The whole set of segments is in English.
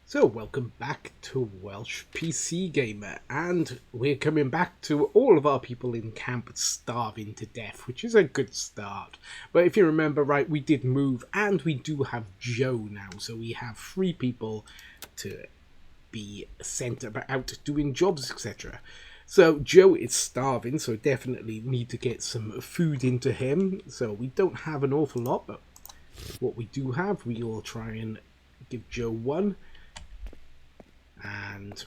So welcome back to Welsh PC Gamer, and we're coming back to all of our people in camp starving to death, which is a good start. But if you remember right, we did move, and we do have Joe now, so we have 3 people to be sent out doing jobs, etc. So Joe is starving, so definitely need to get some food into him. So we don't have an awful lot, but what we do have, we will try and give Joe one. And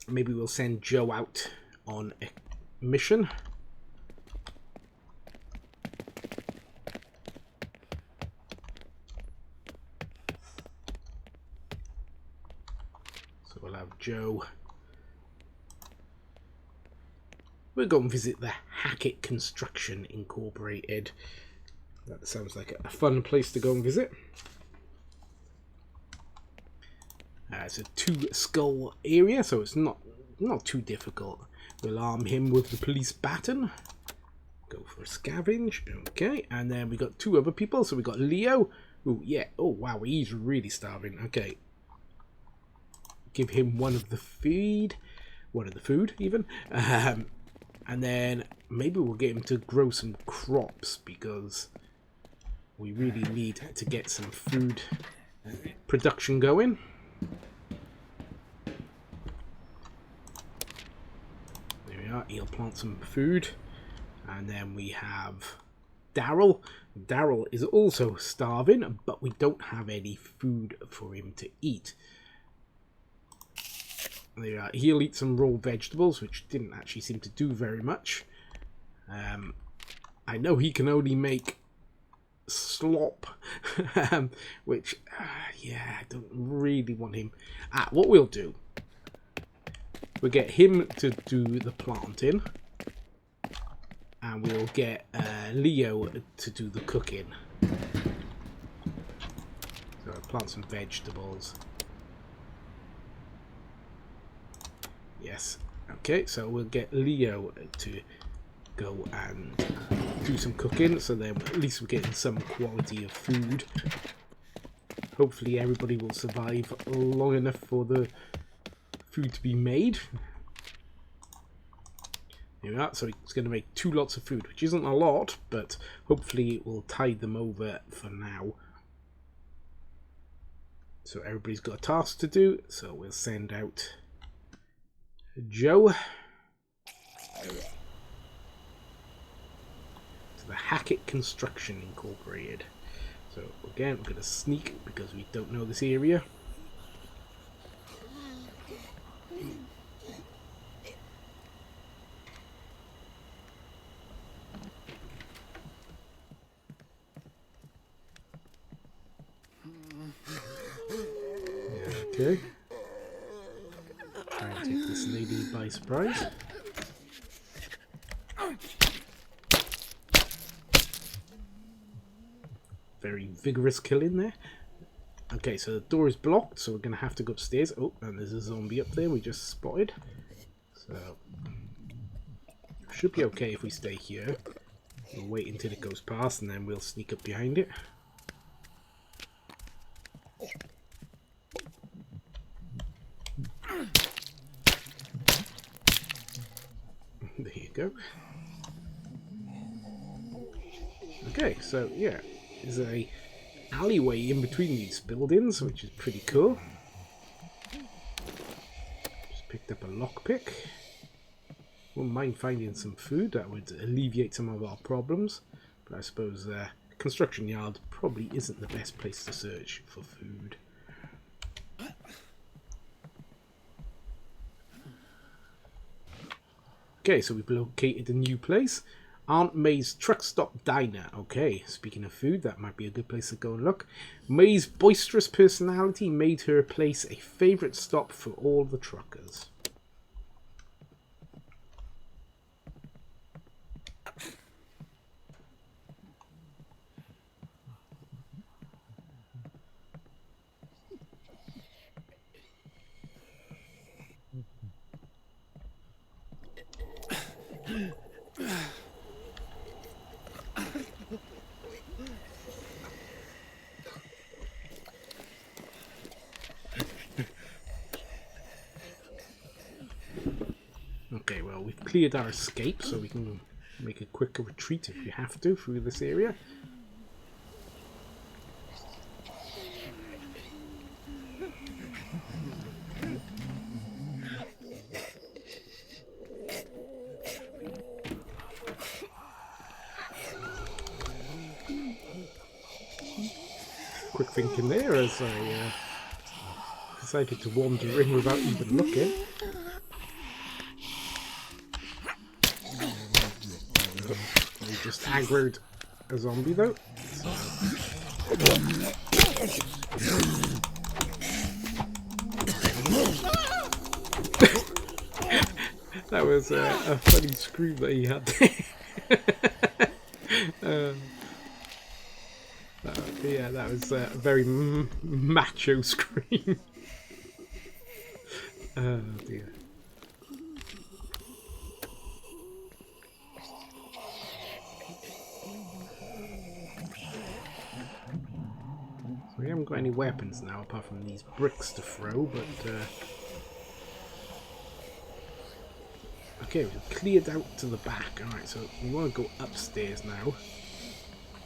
maybe we'll send Joe out on a mission. So we'll have Joe. We'll go and visit the Hackett Construction Incorporated. That sounds like a fun place to go and visit. It's a 2-skull area, so it's not too difficult. We'll arm him with the police baton. Go for a scavenge. Okay, and then we got 2 other people. So we got Leo. Oh yeah. Oh wow, he's really starving. Okay. Give him one of the food even. And then maybe we'll get him to grow some crops because we really need to get some food production going. There we are. He'll plant some food. And then we have Daryl. Daryl is also starving, but we don't have any food for him to eat. There we are. He'll eat some raw vegetables, which didn't actually seem to do very much. I know he can only make slop, which, yeah, I don't really want him. What we'll do, we'll get him to do the planting. And we'll get Leo to do the cooking. So I'll plant some vegetables. Yes. Okay, so we'll get Leo to go and do some cooking. So then at least we're getting some quality of food. Hopefully everybody will survive long enough for the food to be made. There we are. So it's going to make 2 lots of food, which isn't a lot, but hopefully it will tide them over for now. So everybody's got a task to do, so we'll send out Joe to the Hackett Construction Incorporated. So again, we're going to sneak because we don't know this area. Okay. Try and take this lady by surprise. Very vigorous killing there. Okay, so the door is blocked, so we're going to have to go upstairs. Oh, and there's a zombie up there we just spotted. So, should be okay if we stay here. We'll wait until it goes past and then we'll sneak up behind it. There you go. Okay, so yeah, there's a alleyway in between these buildings, which is pretty cool. Just picked up a lockpick. Wouldn't mind finding some food, that would alleviate some of our problems. But I suppose construction yard probably isn't the best place to search for food. Okay, so we've located a new place. Aunt May's Truck Stop Diner. Okay, speaking of food, that might be a good place to go and look. May's boisterous personality made her place a favourite stop for all the truckers. Okay, well, we've cleared our escape, so we can make a quicker retreat if you have to through this area. Quick thinking there as I decided to wander in without even looking. We just aggroed a zombie though. So. That was a funny scream that he had there. Yeah, that was a very macho scream. Oh dear. So we haven't got any weapons now apart from these bricks to throw, but okay, we've cleared out to the back. Alright, so we want to go upstairs now.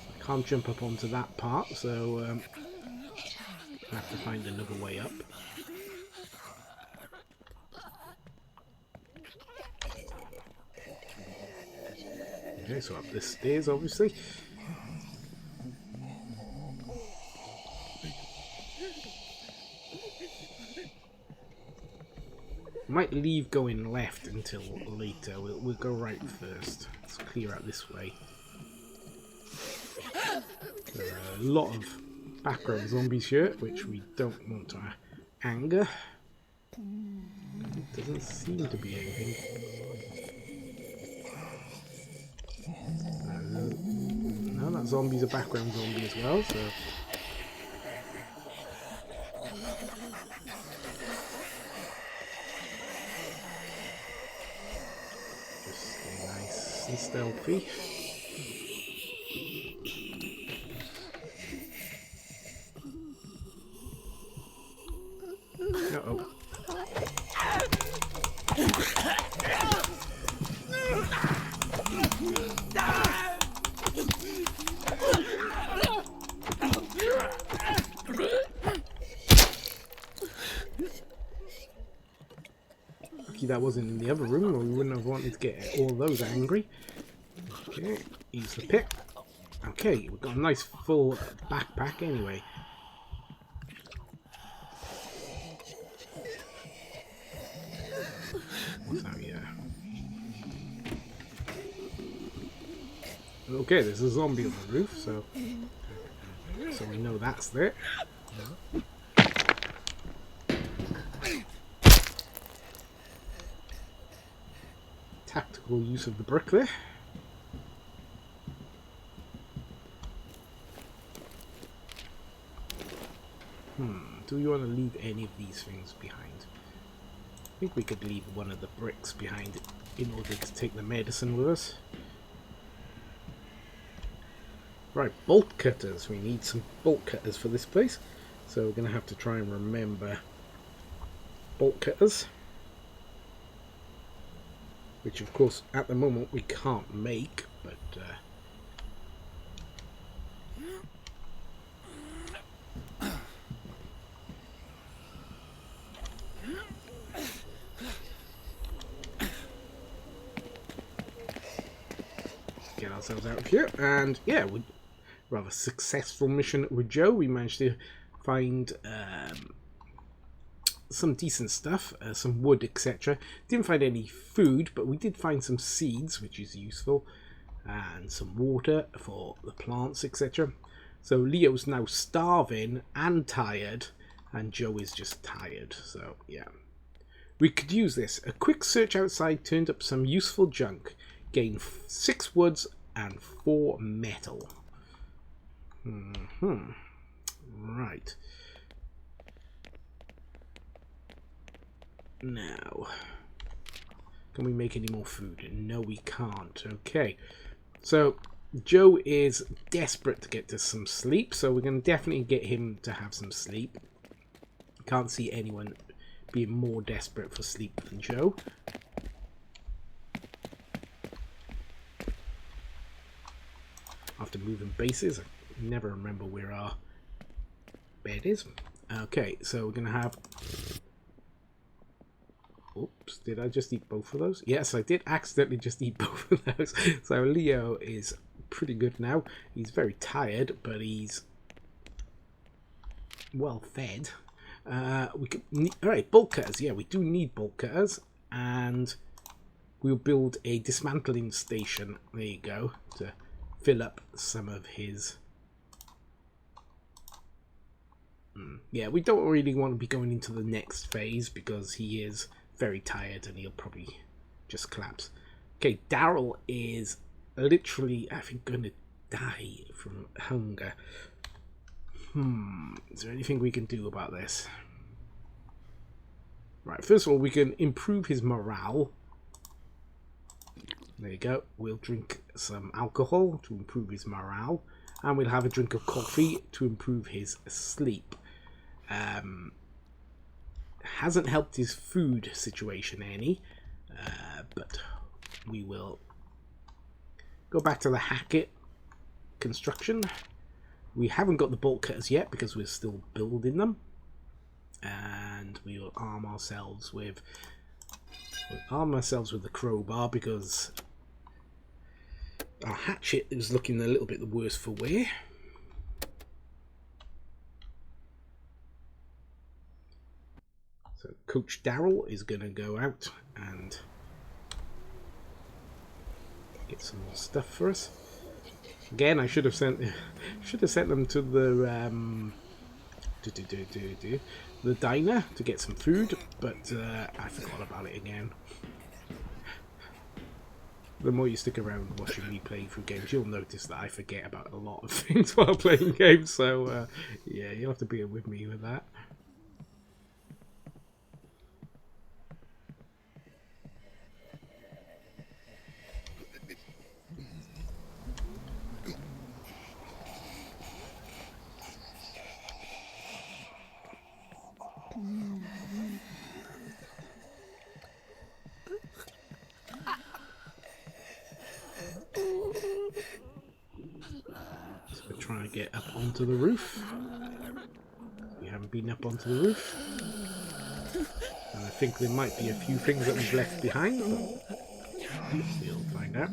I can't jump up onto that part, so I have to find another way up. Okay, so up the stairs, obviously. Might leave going left until later. We'll go right first. Let's clear out this way. There are a lot of background zombies here, which we don't want to anger. Doesn't seem to be anything. No, that zombie's a background zombie as well, so... Just stay nice and stealthy. Uh-oh. Lucky that wasn't in the other room, or we wouldn't have wanted to get all those angry. Okay, use the pick. Okay, we've got a nice full backpack anyway. So yeah. Okay, there's a zombie on the roof, so we know that's there. Tactical use of the brick there. Do we want to leave any of these things behind? I think we could leave one of the bricks behind in order to take the medicine with us. Right, bolt cutters. We need some bolt cutters for this place. So we're going to have to try and remember bolt cutters. Which of course at the moment we can't make, but get ourselves out of here. And yeah, we rather successful mission with Joe. We managed to find some decent stuff, some wood, etc. Didn't find any food, but we did find some seeds, which is useful, and some water for the plants, etc. So Leo's now starving and tired, and Joe is just tired. So yeah, we could use this. A quick search outside turned up some useful junk. Gained 6 woods and 4 metal. Right. Now, can we make any more food? No, we can't. Okay. So, Joe is desperate to get to some sleep, so we're going to definitely get him to have some sleep. Can't see anyone being more desperate for sleep than Joe. after moving bases. I never remember where our bed is. Okay, so we're gonna have... Oops, did I just eat both of those? Yes, I did accidentally just eat both of those. So Leo is pretty good now. He's very tired, but he's well fed. We could need, all right, bolt cutters. Yeah, we do need bolt cutters, and we'll build a dismantling station. There you go, to fill up some of his. Yeah, we don't really want to be going into the next phase because he is very tired and he'll probably just collapse. Okay, Daryl is literally, I think, going to die from hunger. Is there anything we can do about this? Right, first of all, we can improve his morale. There you go. We'll drink some alcohol to improve his morale. And we'll have a drink of coffee to improve his sleep. Hasn't helped his food situation any. But we will go back to the Hackett construction. We haven't got the bolt cutters yet because we're still building them. And we will arm ourselves with the crowbar because our hatchet is looking a little bit the worse for wear. So Coach Daryl is going to go out and get some more stuff for us. Again, I should have sent them to the diner to get some food, but I forgot about it again. The more you stick around watching me play through games, you'll notice that I forget about a lot of things while playing games. So yeah, you'll have to bear with me with that. So we're trying to get up onto the roof. We haven't been up onto the roof. And I think there might be a few things that we've left behind, but we'll find out.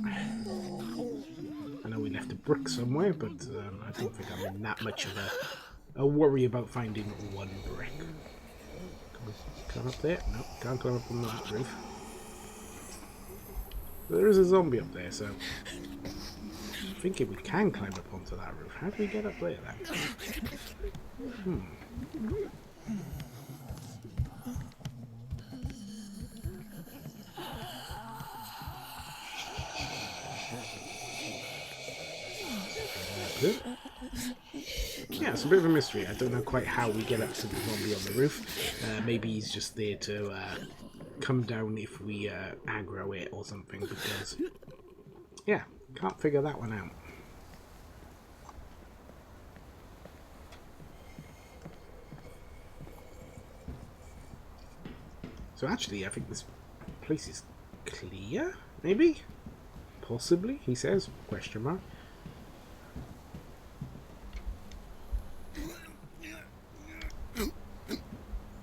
I know we left a brick somewhere, but I don't think I'm in that much of a worry about finding one brick. Can we climb up there? No, can't climb up on the roof. There is a zombie up there, so I'm thinking we can climb up onto that roof. How do we get up there then? Yeah, it's a bit of a mystery. I don't know quite how we get up to the zombie on the roof. Maybe he's just there to come down if we aggro it or something, because yeah, can't figure that one out. So actually, I think this place is clear, maybe? Possibly, he says, question mark.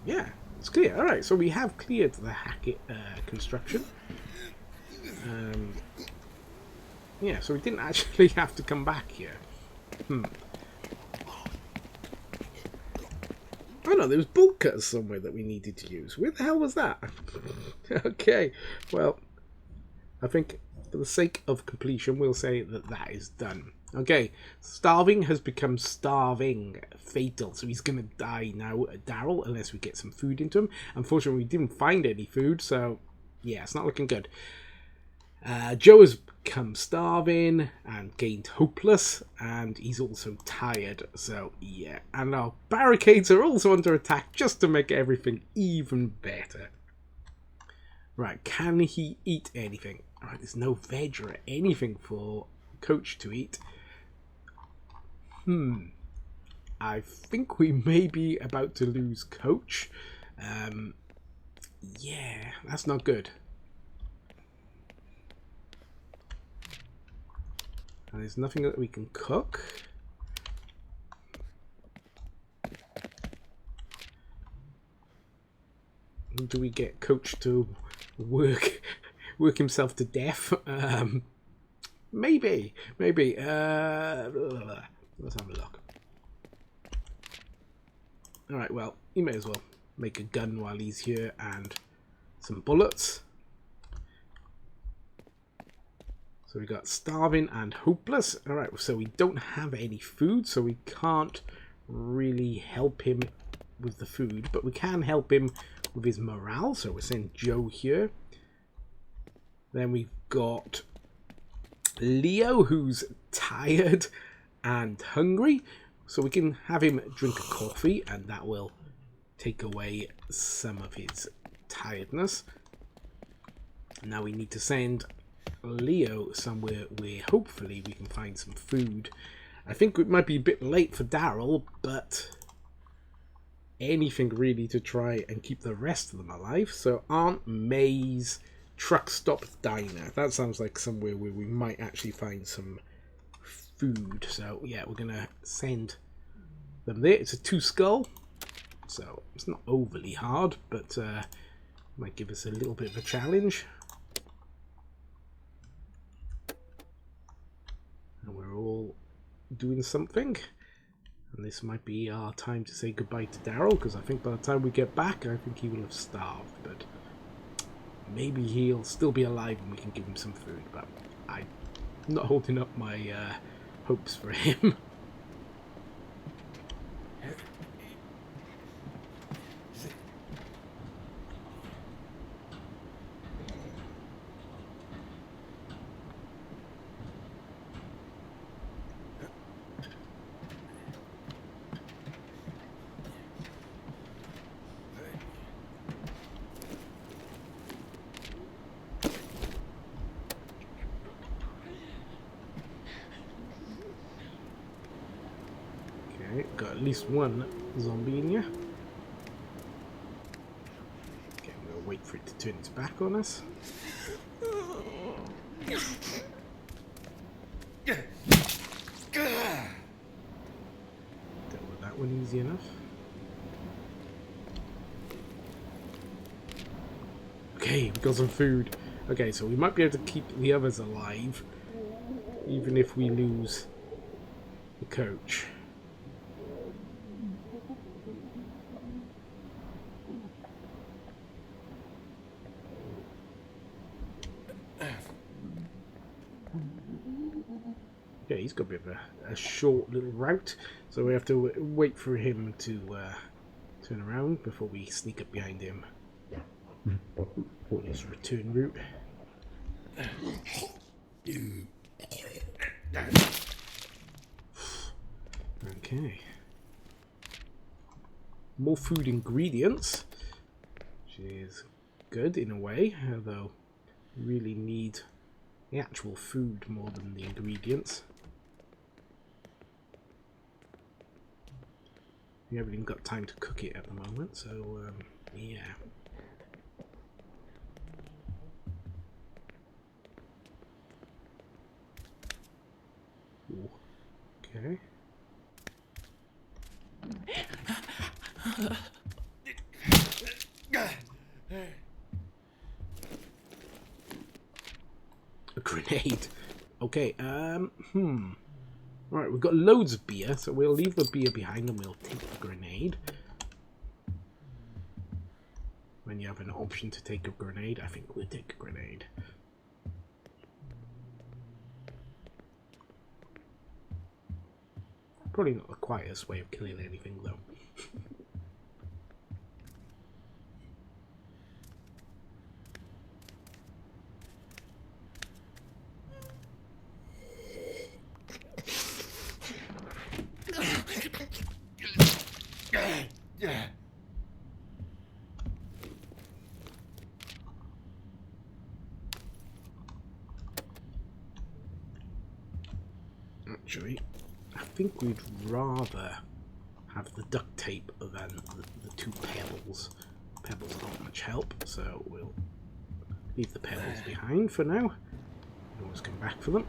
Yeah, it's clear. Alright, so we have cleared the Hackett construction. Yeah, so we didn't actually have to come back here. Oh no, there was bolt cutters somewhere that we needed to use. Where the hell was that? Okay, well, I think for the sake of completion, we'll say that that is done. Okay, starving has become starving. Fatal. So he's going to die now, Daryl, unless we get some food into him. Unfortunately, we didn't find any food, so yeah, it's not looking good. Joe has become starving and gained hopeless, and he's also tired, so yeah. And our barricades are also under attack just to make everything even better. Right, can he eat anything? Alright, there's no veg or anything for Coach to eat. I think we may be about to lose Coach. Yeah, that's not good. And there's nothing that we can cook. Do we get Coach to work himself to death? Maybe. Let's have a look. Alright, well, he may as well make a gun while he's here and some bullets. So we got starving and hopeless. Alright, so we don't have any food, so we can't really help him with the food, but we can help him with his morale. So we're sending Joe here. Then we've got Leo, who's tired and hungry. So we can have him drink a coffee, and that will take away some of his tiredness. Now we need to send Leo somewhere where hopefully we can find some food. I think it might be a bit late for Daryl, but anything really to try and keep the rest of them alive. So Aunt May's truck stop diner. That sounds like somewhere where we might actually find some food. So yeah, we're gonna send them there. It's a 2 skull, so it's not overly hard, but might give us a little bit of a challenge. And we're all doing something, and this might be our time to say goodbye to Daryl, because I think by the time we get back, I think he will have starved, but maybe he'll still be alive and we can give him some food. But I'm not holding up my hopes for him. Got at least one zombie in here. Okay, I'm gonna wait for it to turn its back on us. Dealt with that one easy enough. Okay, we got some food. Okay, so we might be able to keep the others alive, even if we lose the coach. Yeah, he's got a bit of a short little route, so we have to wait for him to turn around before we sneak up behind him on his return route. Okay. More food ingredients, which is good in a way, although we really need the actual food more than the ingredients. We haven't even got time to cook it at the moment, so yeah. Ooh. Okay. A grenade. Okay, Right, we've got loads of beer, so we'll leave the beer behind and we'll take the grenade. When you have an option to take a grenade, I think we'll take a grenade. Probably not the quietest way of killing anything, though. Actually, I think we'd rather have the duct tape than the 2 pebbles. Pebbles aren't much help, so we'll leave the pebbles behind for now. Always come back for them.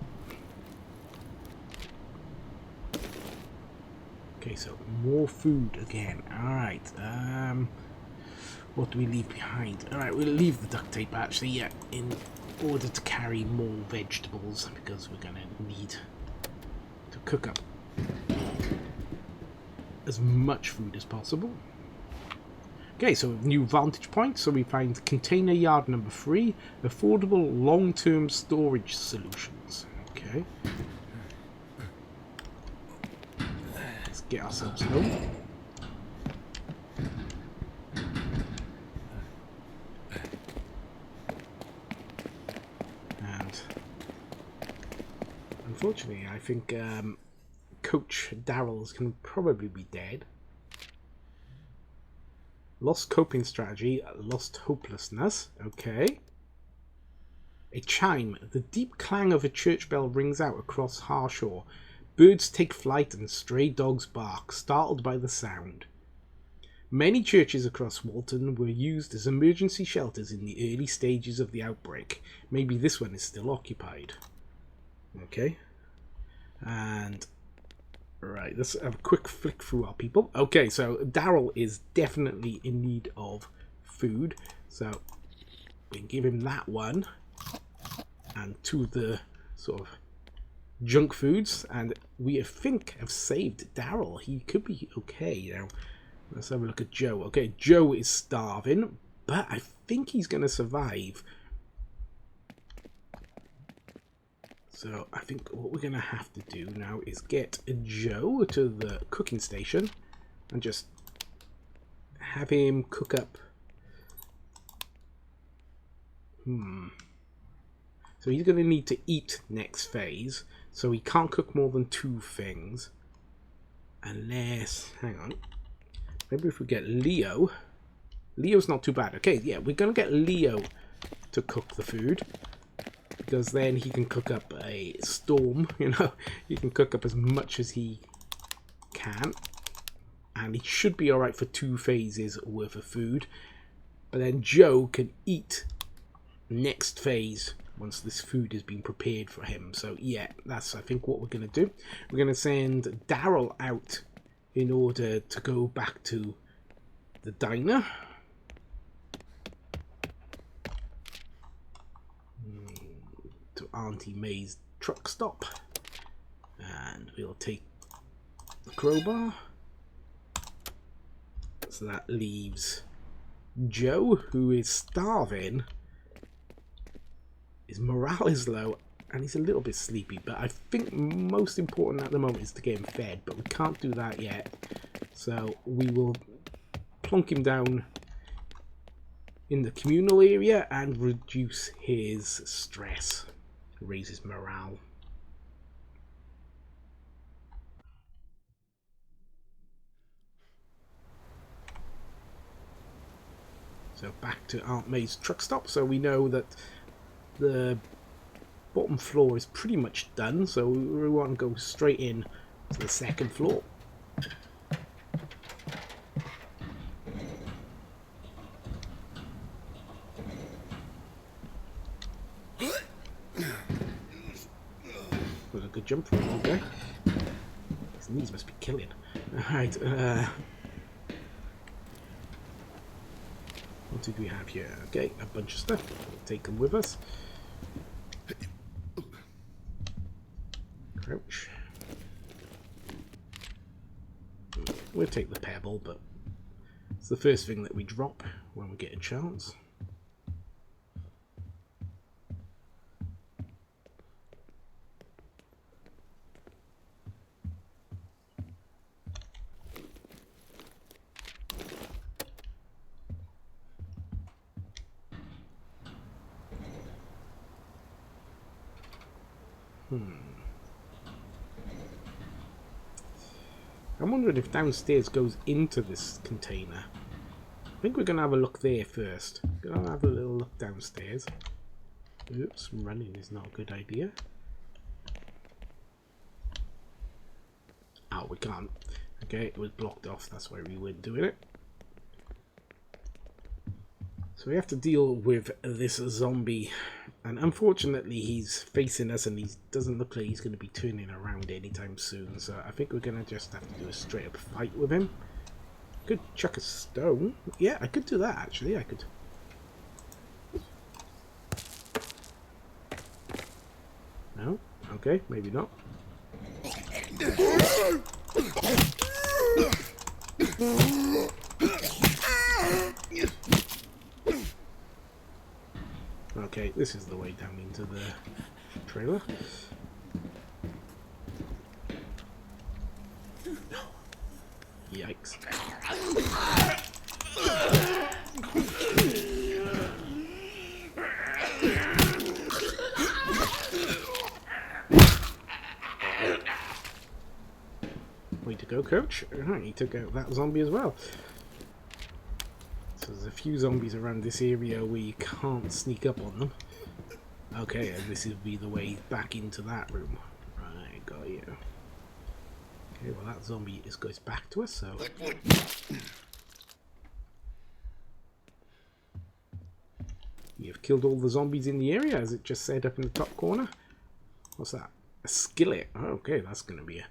Okay, so more food again. Alright, what do we leave behind? Alright, we'll leave the duct tape actually, yeah, in order to carry more vegetables, because we're going to need to cook up as much food as possible. Okay, so new vantage point. So we find container yard number 3, affordable long-term storage solutions. Okay. Let's get ourselves home. And unfortunately, I think Coach Daryl's can probably be dead. Lost coping strategy, lost hopelessness. Okay. A chime. The deep clang of a church bell rings out across Harshaw. Birds take flight and stray dogs bark, startled by the sound. Many churches across Walton were used as emergency shelters in the early stages of the outbreak. Maybe this one is still occupied. Okay. And right, let's have a quick flick through our people. Okay, so Daryl is definitely in need of food. So we can give him that one. And 2 of the sort of junk foods. And we, I think, have saved Daryl. He could be okay. Now, let's have a look at Joe. Okay, Joe is starving, but I think he's going to survive. So I think what we're going to have to do now is get Joe to the cooking station and just have him cook up. So he's going to need to eat next phase. So he can't cook more than 2 things. Unless, hang on. Maybe if we get Leo. Leo's not too bad. Okay, yeah, we're going to get Leo to cook the food. Because then he can cook up a storm, you know. He can cook up as much as he can. And he should be alright for 2 phases worth of food. But then Joe can eat next phase once this food has been prepared for him. So yeah, that's I think what we're going to do. We're going to send Daryl out in order to go back to the diner. To Auntie May's truck stop. And we'll take the crowbar. So that leaves Joe, who is starving. His morale is low and he's a little bit sleepy, but I think most important at the moment is to get him fed, but we can't do that yet. So we will plonk him down in the communal area and reduce his stress, raise his morale. So back to Aunt May's truck stop. So we know that the bottom floor is pretty much done, so we want to go straight in to the 2nd floor. Got a good jump from him, okay? His knees must be killing. Alright, what do we have here? Okay, a bunch of stuff. We'll take them with us. Crouch. We'll take the pebble, but it's the first thing that we drop when we get a chance. I'm wondering if downstairs goes into this container. I think we're going to have a look there first. Going to have a little look downstairs. Oops, running is not a good idea. Oh, we can't. Okay, it was blocked off. That's why we weren't doing it. So we have to deal with this zombie And unfortunately, he's facing us, and he doesn't look like he's going to be turning around anytime soon. So I think we're going to just have to do a straight up fight with him. Could chuck a stone. Yeah, I could do that actually. I could. No? Okay, maybe not. Okay, this is the way down into the trailer. Yikes. Way to go, coach. He took out that zombie as well. So there's a few zombies around this area where you can't sneak up on them. Okay, and this will be the way back into that room. Right, got you. Okay, well that zombie goes back to us, so... You've killed all the zombies in the area, as it just said up in the top corner. What's that? A skillet. Oh, okay, that's going to be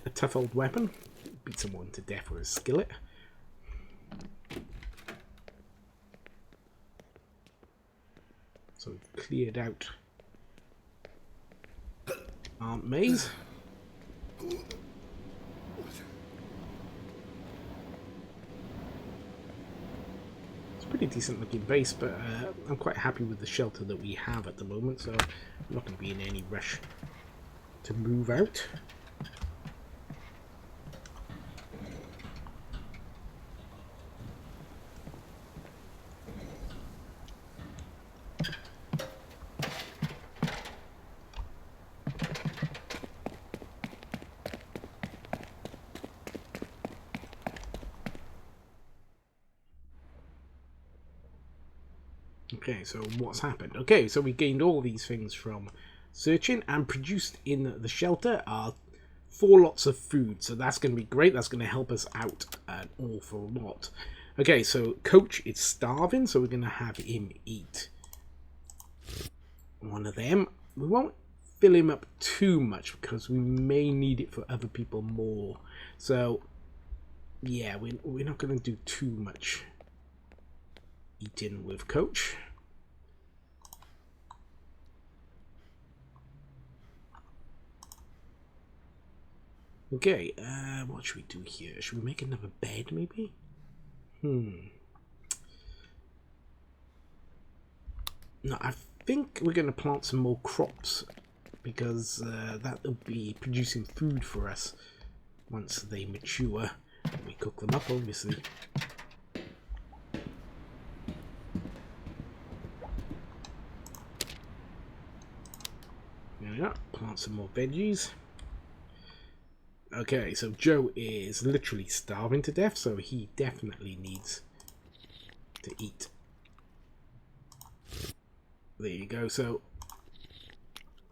a tough old weapon. Beat someone to death with a skillet. So we've cleared out Aunt May's. It's a pretty decent looking base, but I'm quite happy with the shelter that we have at the moment, so I'm not going to be in any rush to move out. Okay, so what's happened? Okay, so we gained all these things from searching, and produced in the shelter are 4 lots of food. So that's going to be great. That's going to help us out an awful lot. Okay, so Coach is starving, so we're going to have him eat one of them. We won't fill him up too much because we may need it for other people more. So, yeah, we're not going to do too much eating with Coach. Okay, what should we do here? Should we make another bed, maybe? No, I think we're going to plant some more crops, because that will be producing food for us once they mature. We cook them up, obviously. There we are. Plant some more veggies. Okay, so Joe is literally starving to death, so he definitely needs to eat. There you go. So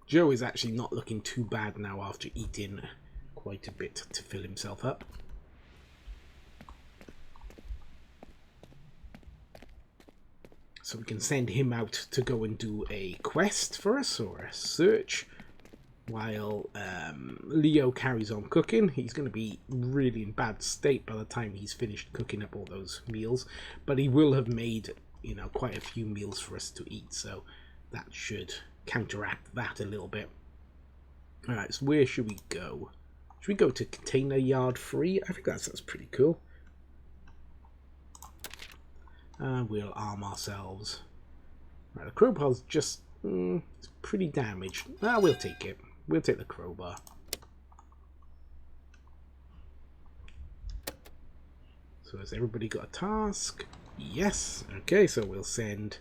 Joe is actually not looking too bad now after eating quite a bit to fill himself up. So we can send him out to go and do a quest for us, or a search, while Leo carries on cooking. He's going to be really in bad state by the time he's finished cooking up all those meals, but he will have made, you know, quite a few meals for us to eat, so that should counteract that a little bit. Alright, so where should we go? Should we go to Container Yard 3? I think that's pretty cool. We'll arm ourselves. Right, the crowbar's just it's pretty damaged. We'll take it. We'll take the crowbar. So has everybody got a task? Yes. Okay, so we'll send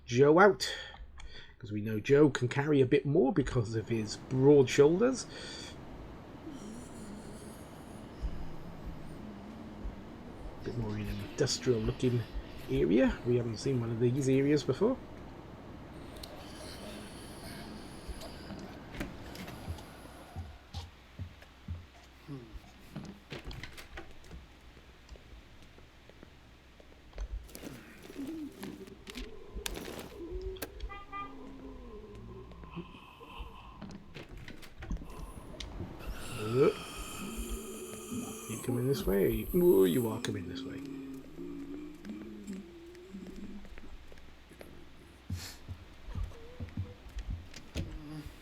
Joe out, because we know Joe can carry a bit more because of his broad shoulders. A bit more in an industrial looking area. We haven't seen one of these areas before. this way? Or you are coming this way.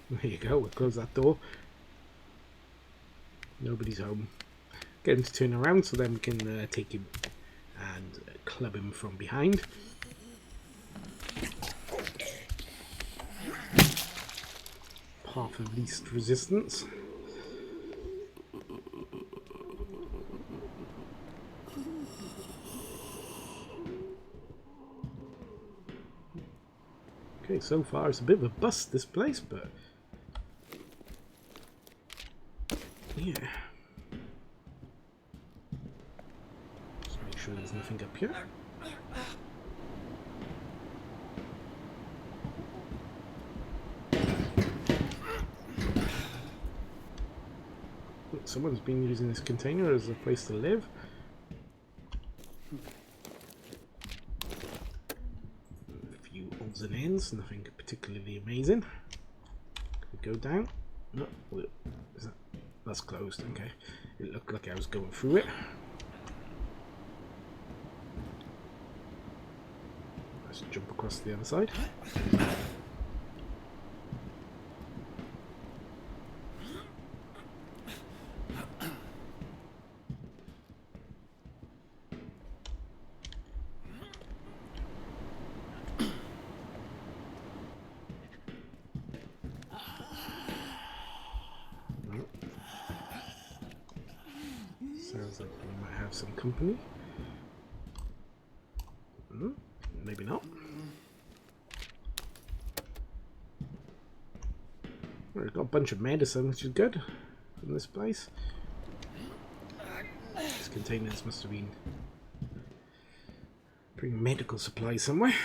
There you go, we'll close that door. Nobody's home. Get him to turn around so then we can take him and club him from behind. Path of least resistance. Okay, so far it's a bit of a bust, this place, but yeah. Just make sure there's nothing up here. Look, someone's been using this container as a place to live. A few odds and ends, nothing particularly amazing. Can we go down? No, is that? That's closed, okay. It looked like I was going through it. Let's jump across to the other side. Sounds like we might have some company. Maybe not. We've got a bunch of medicine, which is good from this place. These containers must have been bring medical supplies somewhere.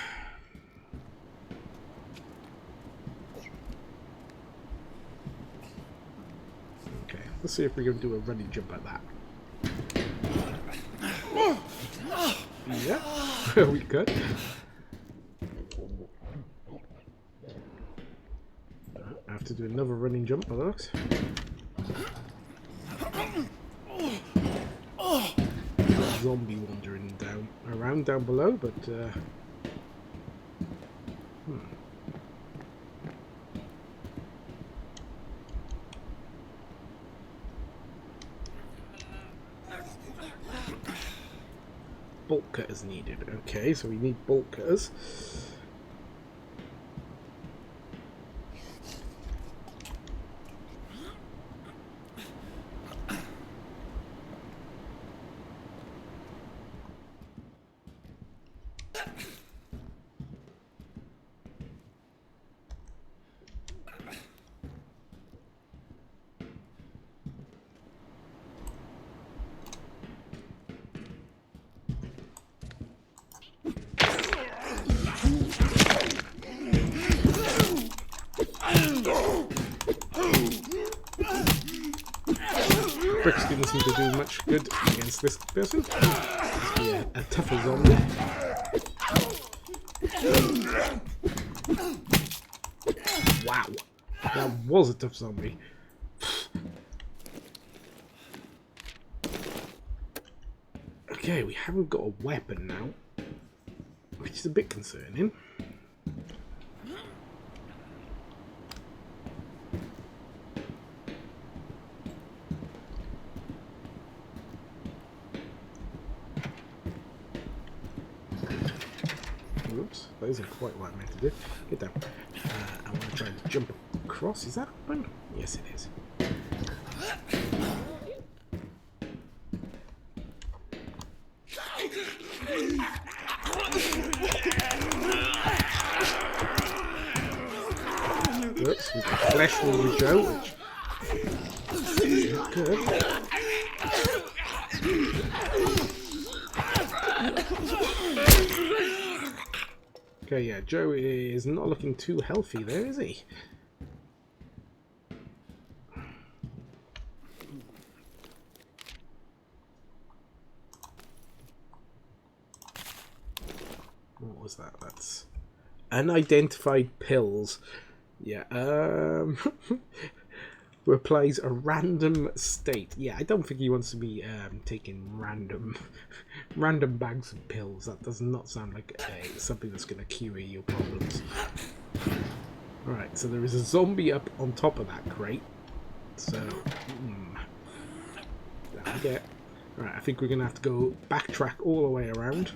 Okay, let's see if we can do a running jump at that. Yeah, we could. I have to do another running jump, by the looks. Zombie wandering around down below, but bolt cutters needed. Okay, so we need bolt cutters. Bricks didn't seem to do much good against this person. Yeah, a tougher zombie. Wow, that was a tough zombie. Okay, we haven't got a weapon now, which is a bit concerning. Oops, that isn't quite what I meant to do. Get down. I want to try and jump across. Is that open? Yes, it is. Oops, we've got flesh wound Joe, which is not good. Okay, yeah, Joe is not looking too healthy there, is he? What was that? That's unidentified pills. Yeah, replies a random state. Yeah, I don't think he wants to be taking random bags of pills. That does not sound like something that's going to cure your problems. Alright, so there is a zombie up on top of that crate. So, there we go. Alright, I think we're going to have to go backtrack all the way around.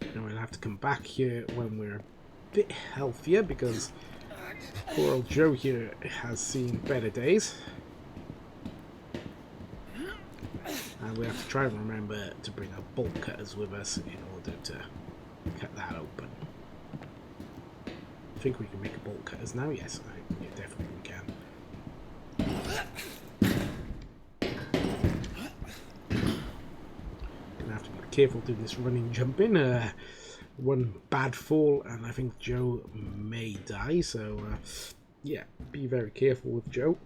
And we'll have to come back here when we're a bit healthier, because poor old Joe here has seen better days. And we have to try and remember to bring our bolt cutters with us in order to cut that open. I think we can make a bolt cutters now. Yes, yeah, definitely we can. Gonna have to be careful doing this running jumping. One bad fall and I think Joe may die. So yeah, be very careful with Joe.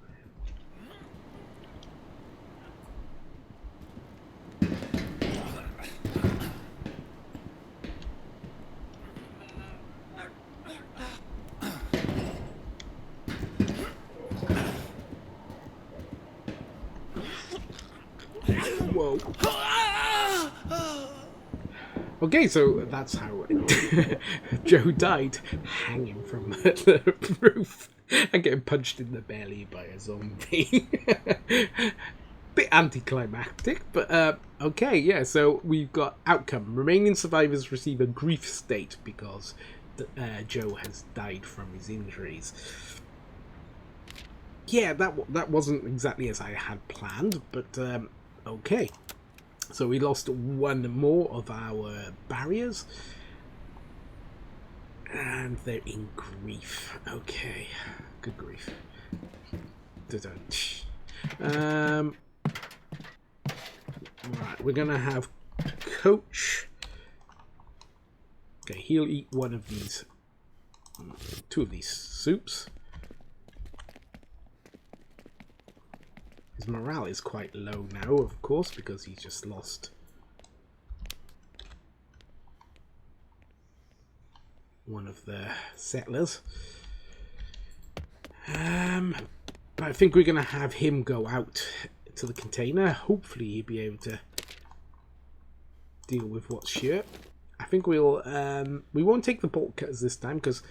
Whoa. Okay, so that's how Joe died, hanging from the roof and getting punched in the belly by a zombie. Bit anticlimactic, but okay, yeah, so we've got outcome. Remaining survivors receive a grief state because Joe has died from his injuries. Yeah, that wasn't exactly as I had planned, but okay. So we lost one more of our barriers. And they're in grief. Okay. Good grief. Right, we're going to have Coach. Okay, he'll eat one of these. Two of these soups. His morale is quite low now, of course, because he's just lost one of the settlers. But I think we're going to have him go out to the container. Hopefully he'll be able to deal with what's here. I think we won't take the bolt cutters this time, because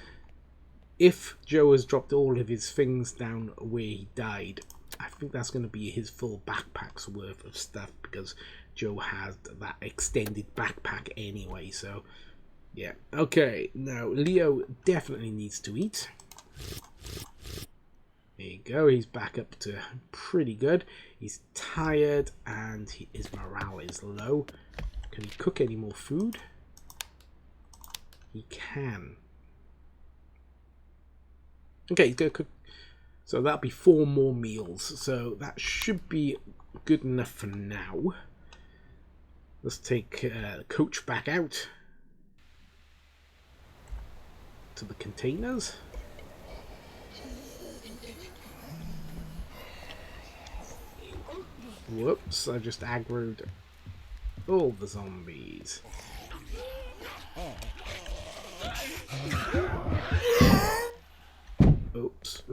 if Joe has dropped all of his things down where he died, I think that's going to be his full backpack's worth of stuff, because Joe has that extended backpack anyway. So yeah, okay, now Leo definitely needs to eat. There you go, he's back up to pretty good. He's tired and his morale is low. Can he cook any more food? He can. Okay, he's going to cook. So that'll be 4 more meals. So that should be good enough for now. Let's take Coach back out to the containers. Whoops, I just aggroed all the zombies. Oops.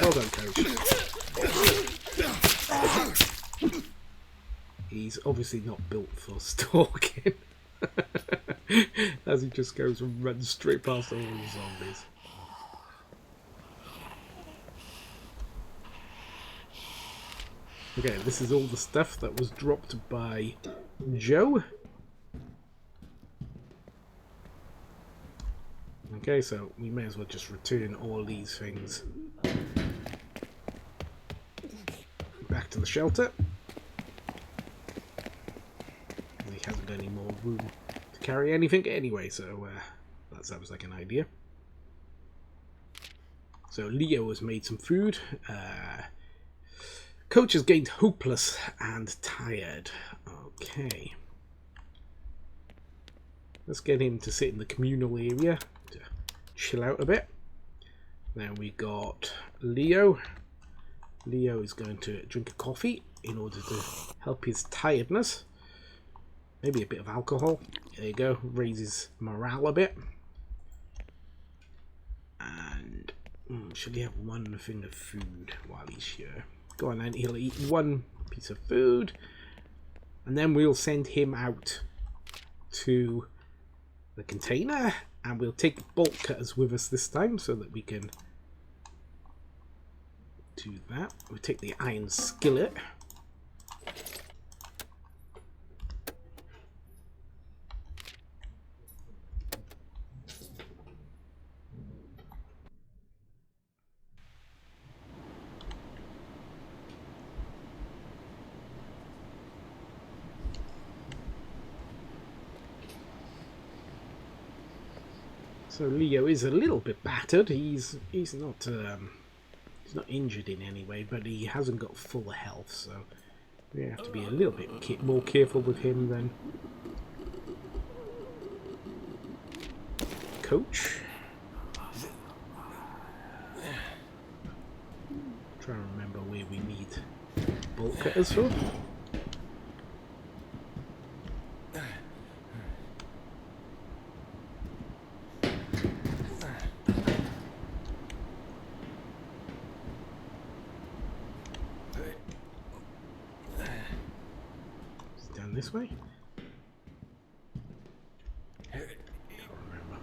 Well done, Coach. He's obviously not built for stalking. As he just goes and runs straight past all the zombies. Okay, this is all the stuff that was dropped by Joe. Okay, so we may as well just return all these things back to the shelter. He hasn't got any more room to carry anything anyway, so that sounds like an idea. So Leo has made some food. Coach has gained hopeless and tired. Okay. Let's get him to sit in the communal area to chill out a bit. Then we got Leo. Leo is going to drink a coffee in order to help his tiredness. Maybe a bit of alcohol. There you go. Raises morale a bit. Should he have one thing of food while he's here? Go on then, he'll eat one piece of food. And then we'll send him out to the container. And we'll take bolt cutters with us this time so that we can do that. We'll take the iron skillet. So Leo is a little bit battered. He's not injured in any way, but he hasn't got full health, so we have to be a little bit more careful with him than Coach. Trying to remember where we need bolt cutters for. This way? Can't remember.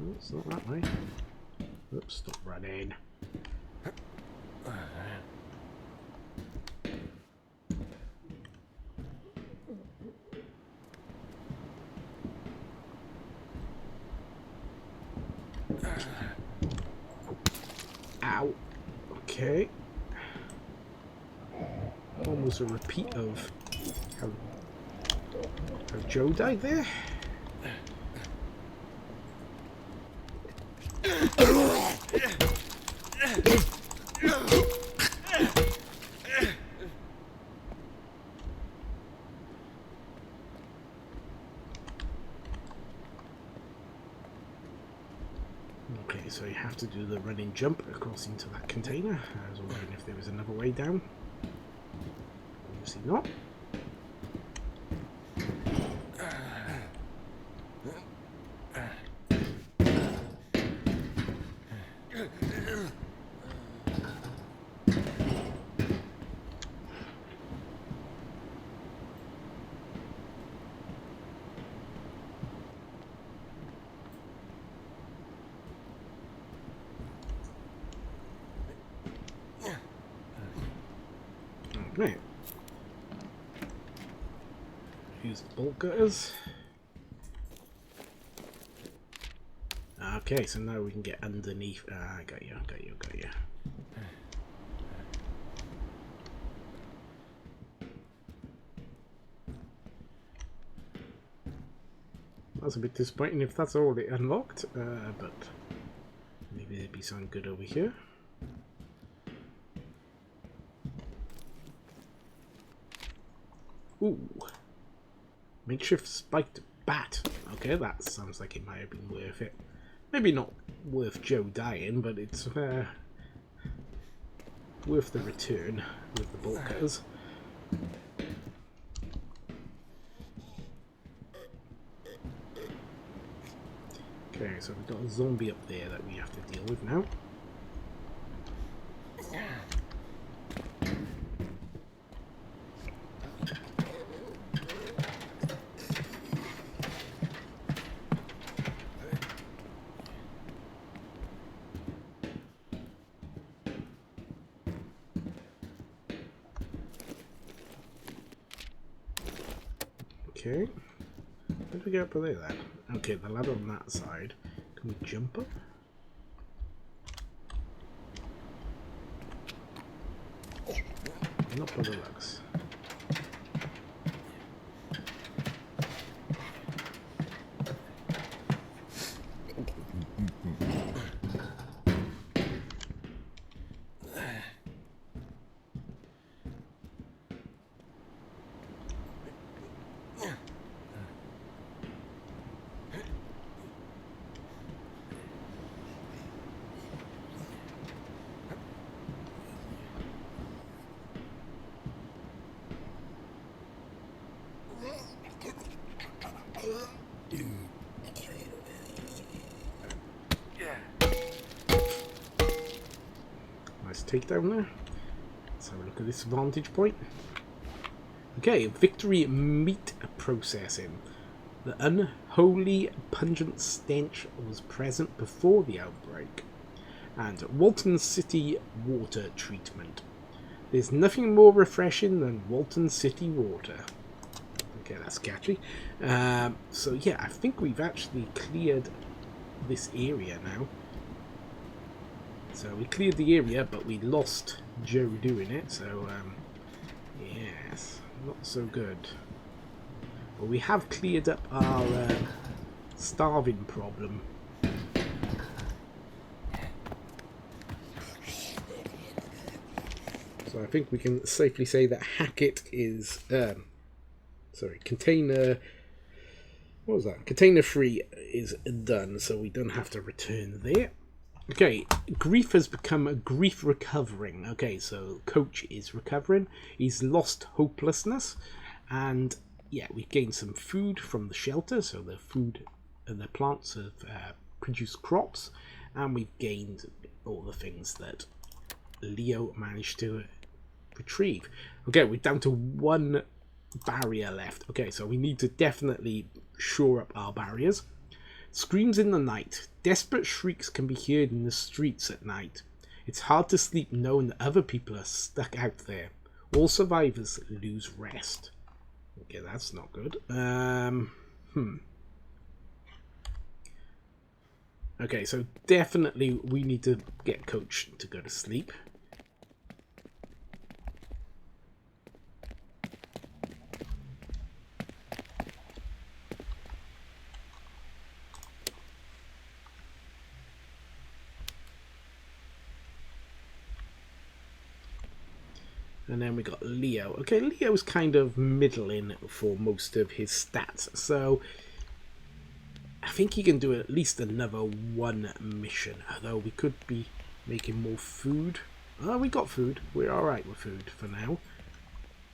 Oh, it's not that way. Oops, stop running. Ow. Okay. Almost a repeat of how Joe died there. Okay, so you have to do the running jump across into that container. I was wondering if there was another way down. Obviously not. Right. Use the bolt cutters. Okay, so now we can get underneath. I got you. That's a bit disappointing if that's all it unlocked, but maybe there'd be something good over here. Ooh. Makeshift spiked bat. Okay, that sounds like it might have been worth it. Maybe not worth Joe dying, but it's worth the return with the bolt cutters. Okay, so we've got a zombie up there that we have to deal with now. Okay, how do we get up there then? Okay, the ladder on that side. Can we jump up? Not by the looks. takedown there. Let's have a look at this vantage point. Okay, Victory Meat Processing. The unholy pungent stench was present before the outbreak. And Walton City Water Treatment. There's nothing more refreshing than Walton City water. Okay, that's catchy. So yeah, I think we've actually cleared this area now. So we cleared the area, but we lost Joe doing it. So yes, not so good. But we have cleared up our starving problem. So I think we can safely say that Hackett is, container, what was that? Container 3 is done, so we don't have to return there. Okay, Grief has become a Grief recovering. Okay, so Coach is recovering. He's lost hopelessness, and yeah, we gained some food from the shelter, so the food and the plants have produced crops, and we've gained all the things that Leo managed to retrieve. Okay, we're down to 1 barrier left. Okay, so we need to definitely shore up our barriers. Screams in the night. Desperate shrieks can be heard in the streets at night. It's hard to sleep knowing that other people are stuck out there. All survivors lose rest. Okay, that's not good. Okay, so definitely we need to get Coach to go to sleep. And then we got Leo. Okay, Leo's kind of middling for most of his stats. So I think he can do at least another 1 mission. Although we could be making more food. Oh, we got food. We're alright with food for now.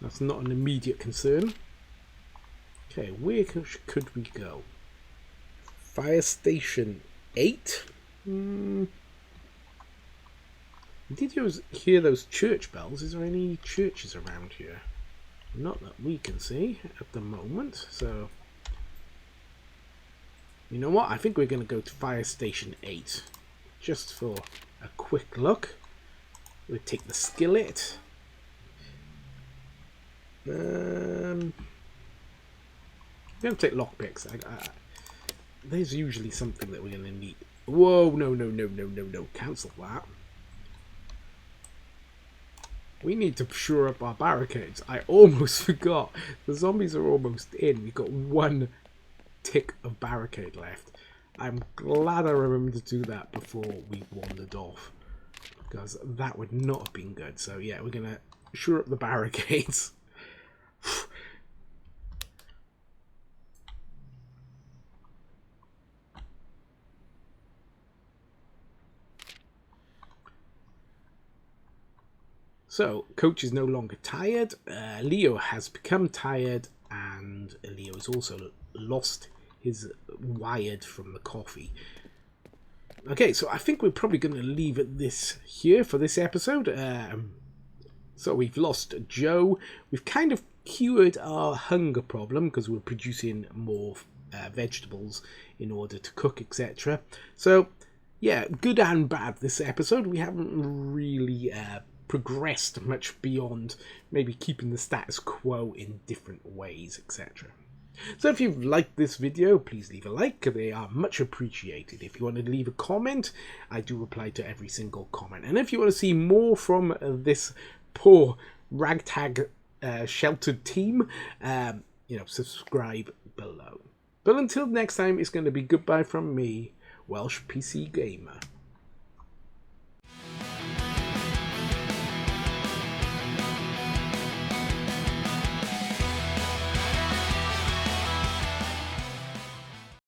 That's not an immediate concern. Okay, where could we go? Fire Station 8? Did you hear those church bells? Is there any churches around here? Not that we can see at the moment. So, you know what? I think we're going to go to Fire Station 8. Just for a quick look. We'll take the skillet. I'm going to take lockpicks. There's usually something that we're going to need. Whoa, no. Cancel that. We need to shore up our barricades. I almost forgot. The zombies are almost in. We've got 1 tick of barricade left. I'm glad I remembered to do that before we wandered off, because that would not have been good. So yeah, we're going to shore up the barricades. So, Coach is no longer tired. Leo has become tired, and Leo has also lost his wired from the coffee. Okay, so I think we're probably going to leave it this here for this episode. So we've lost Joe. We've kind of cured our hunger problem because we're producing more vegetables in order to cook, etc. So, yeah, good and bad this episode. We haven't really progressed much beyond maybe keeping the status quo in different ways, etc. So if you've liked this video, please leave a like. They are much appreciated. If you want to leave a comment, I do reply to every single comment. And if you want to see more from this poor ragtag sheltered team, subscribe below. But until next time, it's going to be goodbye from me, Welsh PC Gamer.